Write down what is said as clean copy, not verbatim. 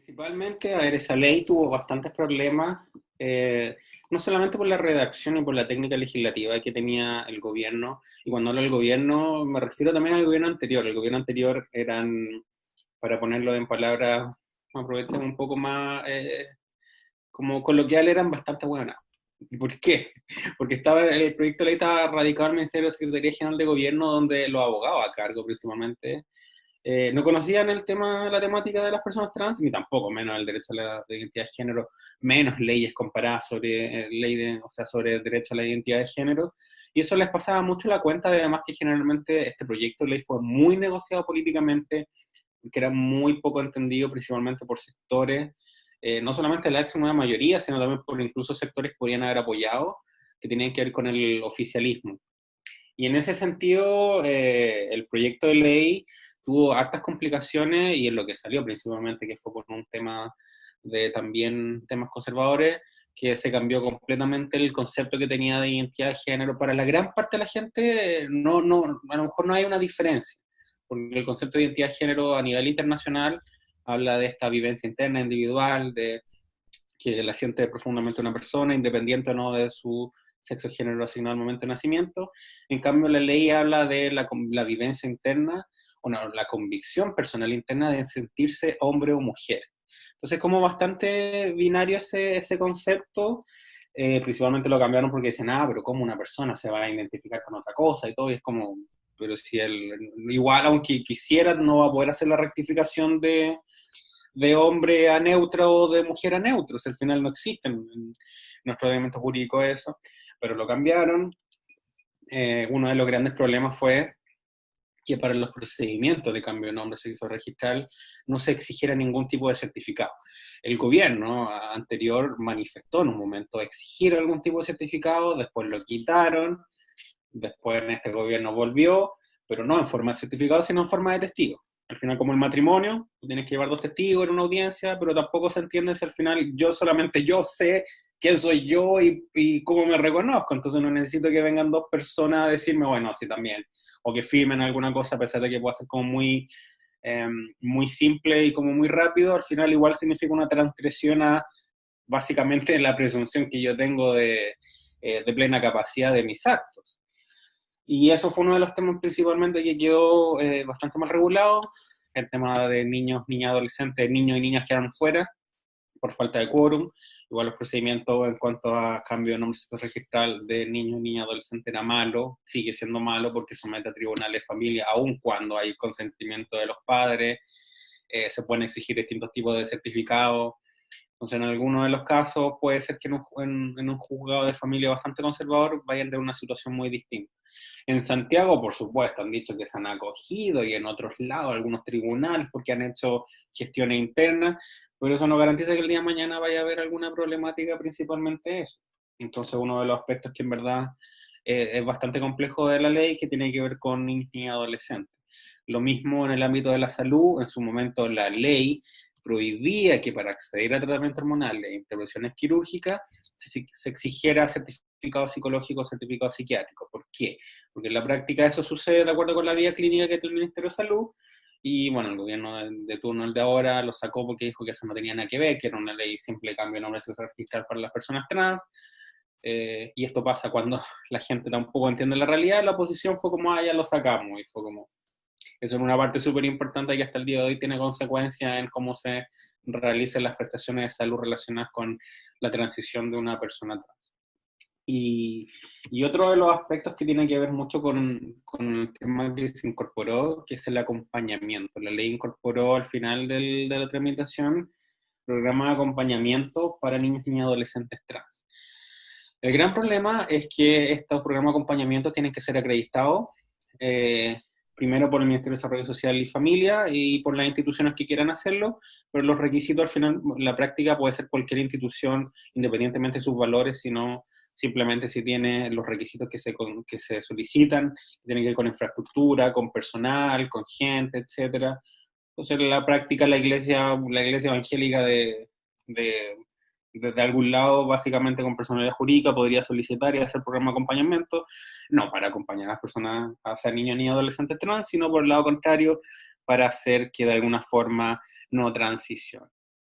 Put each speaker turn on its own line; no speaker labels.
Principalmente, a ver, esa ley tuvo bastantes problemas, no solamente por la redacción y por la técnica legislativa que tenía el gobierno, y cuando hablo del gobierno me refiero también al gobierno anterior. El gobierno anterior eran, para ponerlo en palabras, aprovechar un poco más, como coloquial, eran bastante buenas. ¿Y por qué? Porque el proyecto de ley estaba radicado en el Ministerio de Secretaría General de Gobierno, donde los abogados a cargo principalmente no conocían la temática de las personas trans, ni tampoco menos el derecho a la de identidad de género, menos leyes comparadas sobre o sea, sobre el derecho a la identidad de género, y eso les pasaba mucho la cuenta, de además que generalmente este proyecto de ley fue muy negociado políticamente, que era muy poco entendido principalmente por sectores, no solamente la ex nueva mayoría, sino también por incluso sectores que podrían haber apoyado, que tenían que ver con el oficialismo. Y en ese sentido, el proyecto de ley tuvo hartas complicaciones y en lo que salió principalmente, que fue por un tema de también temas conservadores, que se cambió completamente el concepto que tenía de identidad de género. Para la gran parte de la gente, a lo mejor no hay una diferencia, porque el concepto de identidad de género a nivel internacional habla de esta vivencia interna, individual, de que la siente profundamente una persona, independiente o no de su sexo género asignado al momento de nacimiento. En cambio, la ley habla de la vivencia interna, o no, la convicción personal interna de sentirse hombre o mujer. Entonces, como bastante binario ese concepto, principalmente lo cambiaron porque dicen, pero ¿cómo una persona se va a identificar con otra cosa? Y todo, y es como, pero si él, igual aunque quisiera, no va a poder hacer la rectificación de hombre a neutro o de mujer a neutro, o sea, al final no existen en nuestro ordenamiento jurídico eso, pero lo cambiaron. Uno de los grandes problemas fue que para los procedimientos de cambio de nombre se hizo registral no se exigiera ningún tipo de certificado. El gobierno anterior manifestó en un momento exigir algún tipo de certificado, después lo quitaron, después en este gobierno volvió, pero no en forma de certificado, sino en forma de testigo. Al final, como el matrimonio, tú tienes que llevar dos testigos en una audiencia, pero tampoco se entiende si al final solamente yo sé quién soy yo y cómo me reconozco. Entonces no necesito que vengan dos personas a decirme, bueno, sí también, o que firmen alguna cosa, a pesar de que pueda ser como eh, muy simple y como muy rápido. Al final igual significa una transgresión a básicamente la presunción que yo tengo de plena capacidad de mis actos. Y eso fue uno de los temas principalmente que quedó bastante mal regulado, el tema de niños, niñas, adolescentes, niños y niñas quedaron fuera por falta de quórum. Igual los procedimientos en cuanto a cambio de nombre registral de niños y niñas adolescentes era malo, sigue siendo malo porque somete a tribunales de familia, aun cuando hay consentimiento de los padres, se pueden exigir distintos tipos de certificados. Entonces, en algunos de los casos puede ser que en un juzgado de familia bastante conservador vayan de una situación muy distinta. En Santiago, por supuesto, han dicho que se han acogido y en otros lados, algunos tribunales, porque han hecho gestiones internas, pero eso no garantiza que el día de mañana vaya a haber alguna problemática, principalmente eso. Entonces, uno de los aspectos que en verdad es bastante complejo de la ley, que tiene que ver con niños y adolescentes. Lo mismo en el ámbito de la salud, en su momento la ley prohibía que para acceder a tratamiento hormonal e intervenciones quirúrgicas se exigiera certificado psicológico o certificado psiquiátrico. ¿Por qué? Porque en la práctica eso sucede de acuerdo con la vía clínica que tiene el Ministerio de Salud, y bueno, el gobierno de turno, el de ahora, lo sacó porque dijo que eso no tenía nada que ver, que era una ley simple de cambio de nombre registral para las personas trans, y esto pasa cuando la gente tampoco entiende la realidad. La oposición fue como, ya lo sacamos, y fue como, eso es una parte súper importante que hasta el día de hoy tiene consecuencias en cómo se realicen las prestaciones de salud relacionadas con la transición de una persona trans. Y otro de los aspectos que tiene que ver mucho con el tema que se incorporó, que es el acompañamiento. La ley incorporó al final de la tramitación programa de acompañamiento para niños y adolescentes trans. El gran problema es que estos programas de acompañamiento tienen que ser acreditados, primero por el Ministerio de Desarrollo Social y Familia y por las instituciones que quieran hacerlo, pero los requisitos al final, la práctica puede ser cualquier institución, independientemente de sus valores, sino simplemente si tiene los requisitos que se solicitan, tienen que ver con infraestructura, con personal, con gente, etcétera. Entonces, en la práctica, la iglesia evangélica de, desde algún lado, básicamente con personalidad jurídica, podría solicitar y hacer programa de acompañamiento, no para acompañar a las personas, a ser niños ni adolescentes trans, sino por el lado contrario, para hacer que de alguna forma no transicionen.